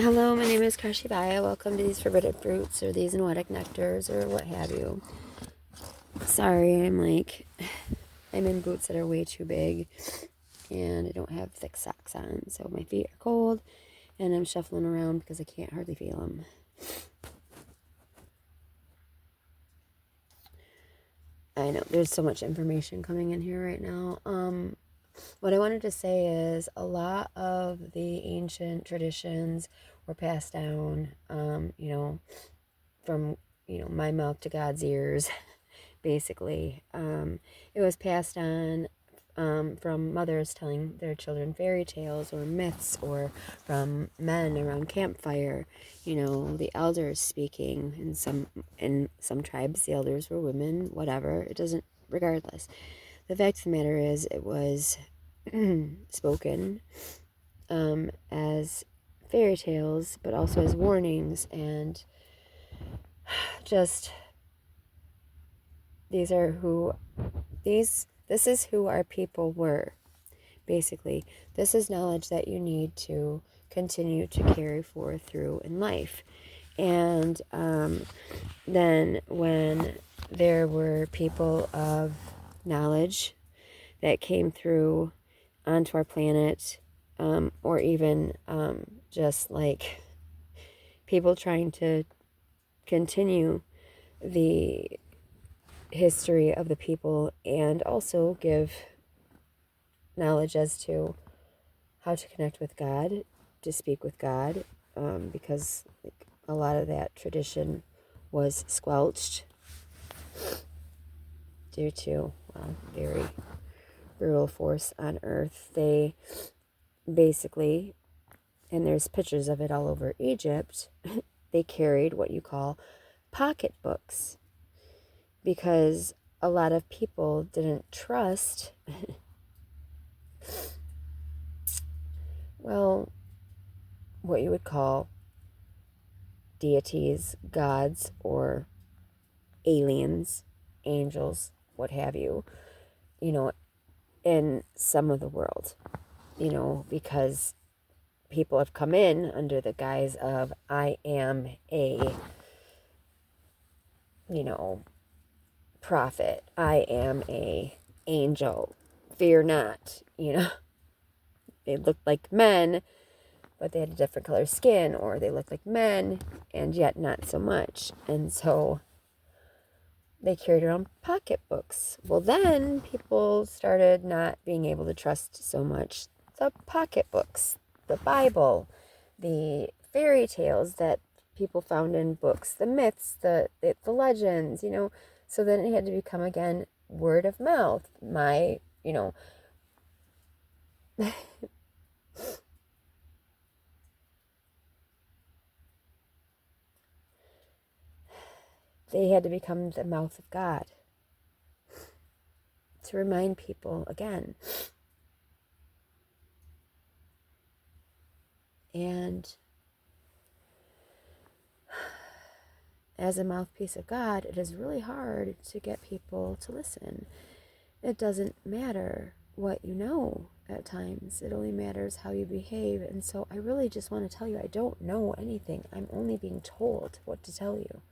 Hello, my name is Kashibaya. Welcome to these forbidden fruits or these noetic nectars or what have you. Sorry, I'm in boots that are way too big and I don't have thick socks on, so my feet are cold and I'm shuffling around because I can't hardly feel them. I know there's so much information coming in here right now. What I wanted to say is a lot of the ancient traditions were passed down, from, my mouth to God's ears, basically. It was passed on from mothers telling their children fairy tales or myths, or from men around campfire, the elders speaking. In some tribes, the elders were women, whatever. It doesn't, regardless. The fact of the matter is, it was spoken as fairy tales, but also as warnings, and just this is who our people were, basically. This is knowledge that you need to continue to carry forth through in life. And then when there were people of knowledge that came through onto our planet, or even just like people trying to continue the history of the people and also give knowledge as to how to connect with God, to speak with God, because a lot of that tradition was squelched due to very brutal force on earth. They basically, and there's pictures of it all over Egypt, they carried what you call pocketbooks, because a lot of people didn't trust, well, what you would call deities, gods, or aliens, angels, what have you, in some of the world, because people have come in under the guise of, I am a, prophet, I am a angel, fear not, they looked like men, but they had a different color skin, or they looked like men, and yet not so much. And so they carried around pocketbooks. Well, then people started not being able to trust so much the pocketbooks, the Bible, the fairy tales that people found in books, the myths, the legends, So then it had to become, again, word of mouth. They had to become the mouth of God to remind people again. And as a mouthpiece of God, it is really hard to get people to listen. It doesn't matter what you know at times. It only matters how you behave. And so I really just want to tell you, I don't know anything. I'm only being told what to tell you.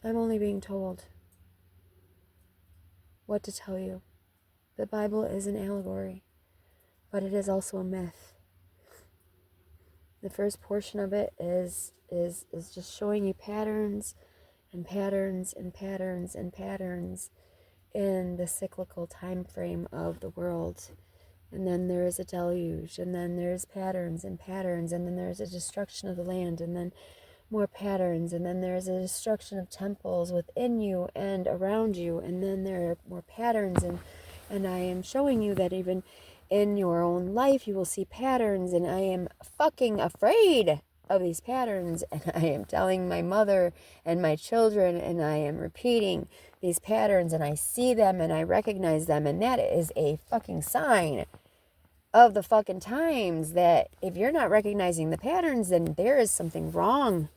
I'm only being told what to tell you. The Bible is an allegory, but it is also a myth. The first portion of it is just showing you patterns and patterns and patterns and patterns in the cyclical time frame of the world. And then there is a deluge, and then there's patterns and patterns, and then there's a destruction of the land, and then more patterns, and then there's a destruction of temples within you and around you, and then there are more patterns, and I am showing you that even in your own life you will see patterns, and I am fucking afraid of these patterns, and I am telling my mother and my children, and I am repeating these patterns, and I see them and I recognize them, and that is a fucking sign of the fucking times, that if you're not recognizing the patterns, then there is something wrong.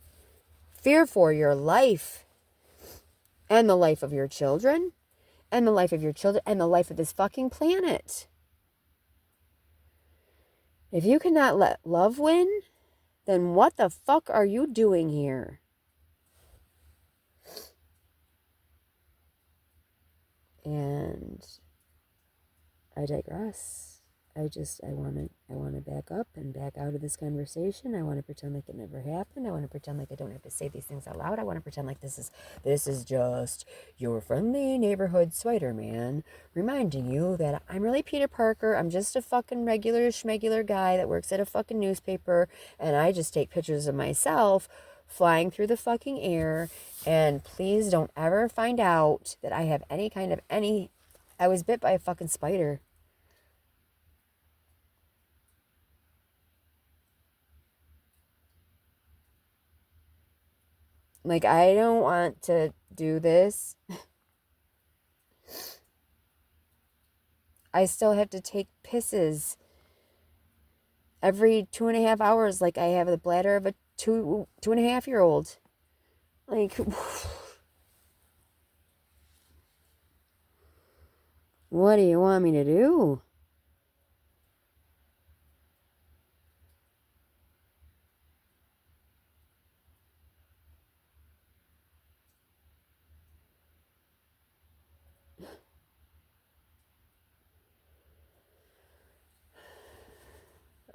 Fear for your life and the life of your children and the life of your children and the life of this fucking planet. If you cannot let love win, then what the fuck are you doing here? And I digress. I want to back up and back out of this conversation. I want to pretend like it never happened. I want to pretend like I don't have to say these things out loud. I want to pretend like this is just your friendly neighborhood Spider-Man reminding you that I'm really Peter Parker. I'm just a fucking regular schmegular guy that works at a fucking newspaper, and I just take pictures of myself flying through the fucking air. And please don't ever find out that I have I was bit by a fucking spider. Like, I don't want to do this. I still have to take pisses every 2.5 hours, like I have the bladder of a 2.5-year-old. Like, what do you want me to do?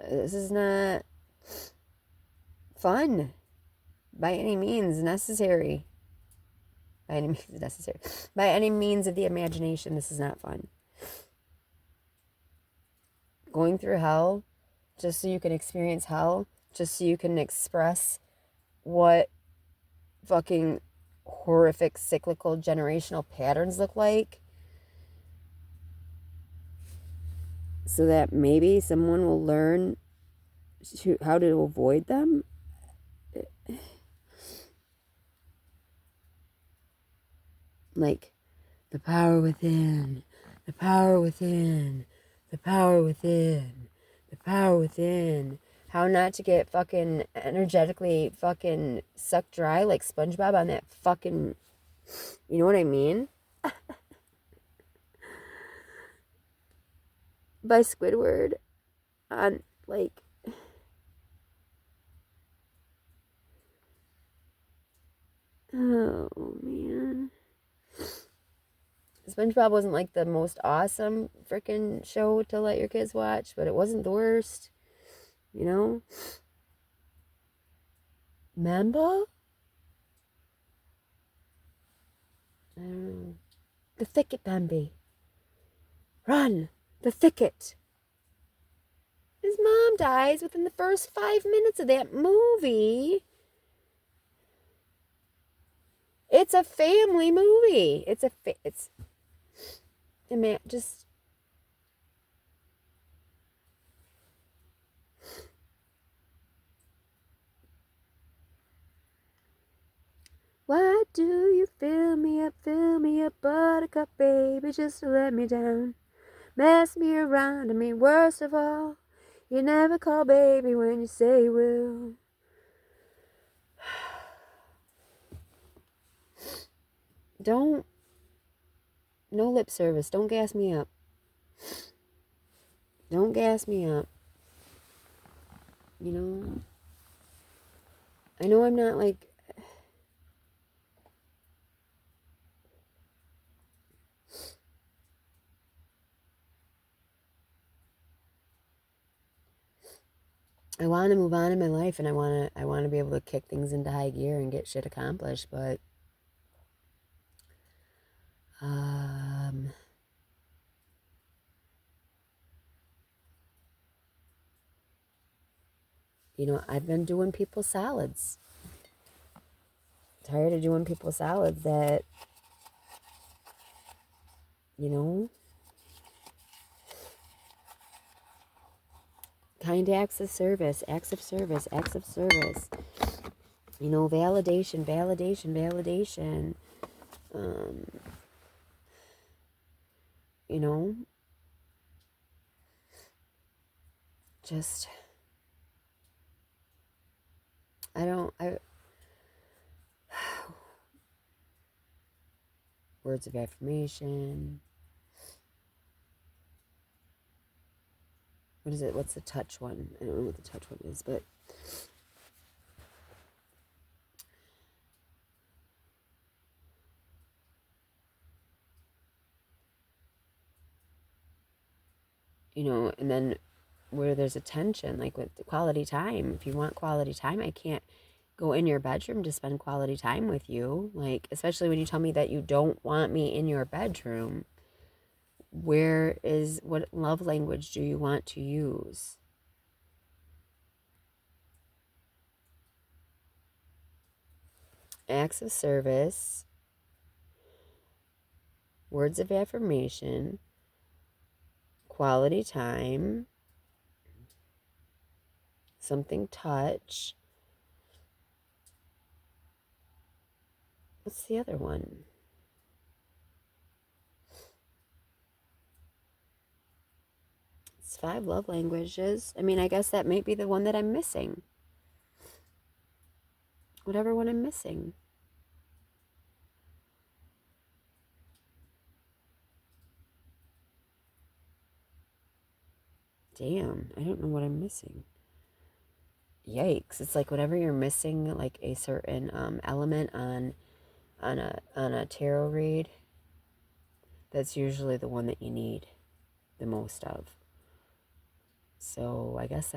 This is not fun by any means necessary. By any means necessary. By any means of the imagination, this is not fun. Going through hell just so you can experience hell, just so you can express what fucking horrific cyclical generational patterns look like, so that maybe someone will learn how to avoid them. Like, the power within, the power within, the power within, the power within. How not to get fucking energetically fucking sucked dry like SpongeBob on that fucking, you know what I mean? By Squidward on, like, oh man. SpongeBob wasn't like the most awesome freaking show to let your kids watch, but it wasn't the worst, you know? Mamba? I don't know. The thicket, Bambi. Run! The thicket! His mom dies within the first 5 minutes of that movie. It's a family movie. Just. Why do you fill me up, buttercup baby, just to let me down? Mess me around, I mean, worst of all, you never call baby when you say you will. Don't. No lip service. Don't gas me up. Don't gas me up. You know? I know I'm not like. I want to move on in my life, and I want to be able to kick things into high gear and get shit accomplished, but you know, I've been doing people salads. Tired of doing people salads that, you know, kind acts of service, acts of service, acts of service. You know, validation. You know, just, words of affirmation. what is it? What's the touch one? I don't know what the touch one is, but and then where there's attention, like with the quality time. If you want quality time, I can't go in your bedroom to spend quality time with you. Like, especially when you tell me that you don't want me in your bedroom. What love language do you want to use? Acts of service, words of affirmation, quality time, something touch. What's the other one? It's 5 love languages. I mean, I guess that may be the one that I'm missing. Whatever one I'm missing. Damn, I don't know what I'm missing. Yikes. It's like whenever you're missing like a certain element on a tarot read, that's usually the one that you need the most of. So I guess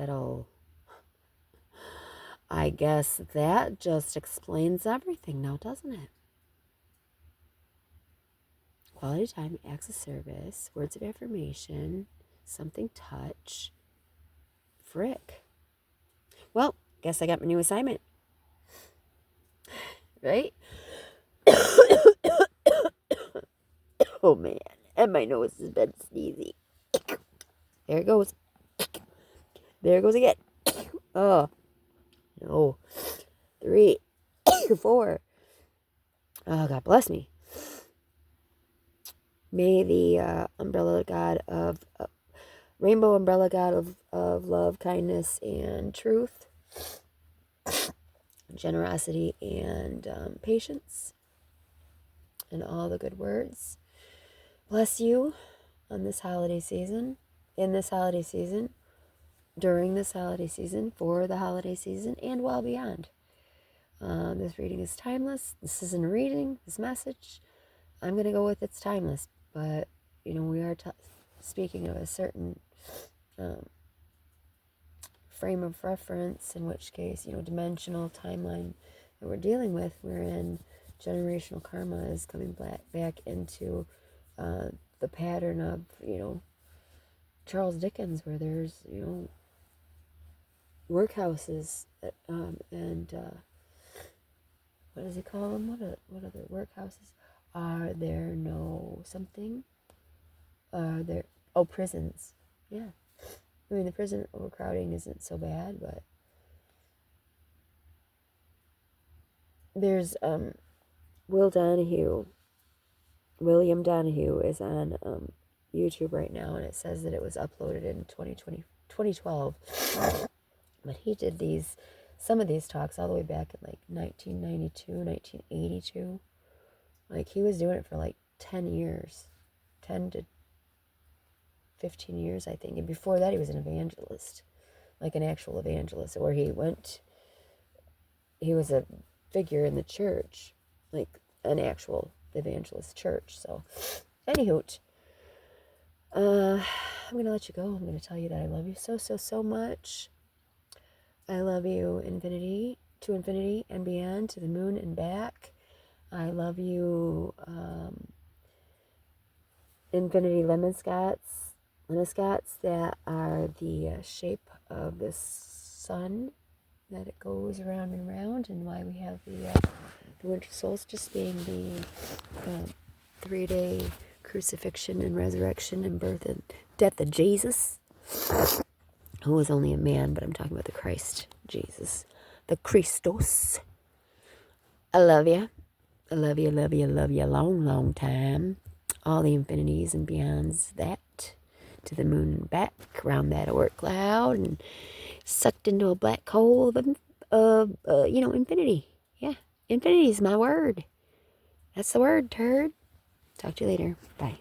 that just explains everything now, doesn't it? Quality time, acts of service, words of affirmation, something touch. Frick. Well, guess I got my new assignment. Right? Oh man, and my nose has been sneezy. There it goes. There it goes again. Oh, no. 3, 4. Oh, God bless me. May the umbrella god of rainbow umbrella god of love, kindness, and truth, generosity, and patience, and all the good words bless you on this holiday season, in this holiday season, during this holiday season, for the holiday season, and well beyond. This reading is timeless. This isn't a reading. This message, I'm going to go with it's timeless. But, we are speaking of a certain frame of reference, in which case, dimensional timeline that we're dealing with, wherein generational karma is coming back into the pattern of, Charles Dickens, where there's, workhouses and what does he call them? What are the workhouses? Are there no something? Are there prisons? Yeah, I mean the prison overcrowding isn't so bad, but there's William Donahue is on YouTube right now, and it says that it was uploaded in 2012. But he did some of these talks all the way back in like 1992, 1982. Like he was doing it for like 10 years, 10 to 15 years, I think. And before that, he was an evangelist, like an actual evangelist, where he was a figure in the church, like an actual evangelist church. So, anywho, I'm going to let you go. I'm going to tell you that I love you so, so, so much. I love you to infinity and beyond, to the moon and back. I love you, infinity lemon scots that are the shape of the sun, that it goes around and around, and why we have the winter solstice being the 3-day crucifixion and resurrection and birth and death of Jesus, who was only a man, but I'm talking about the Christ Jesus, the Christos. I love you. I love you, love you, love you a long, long time. All the infinities and beyonds that, to the moon and back, around that Oort cloud, and sucked into a black hole of infinity. Yeah, infinity is my word. That's the word, turd. Talk to you later. Bye.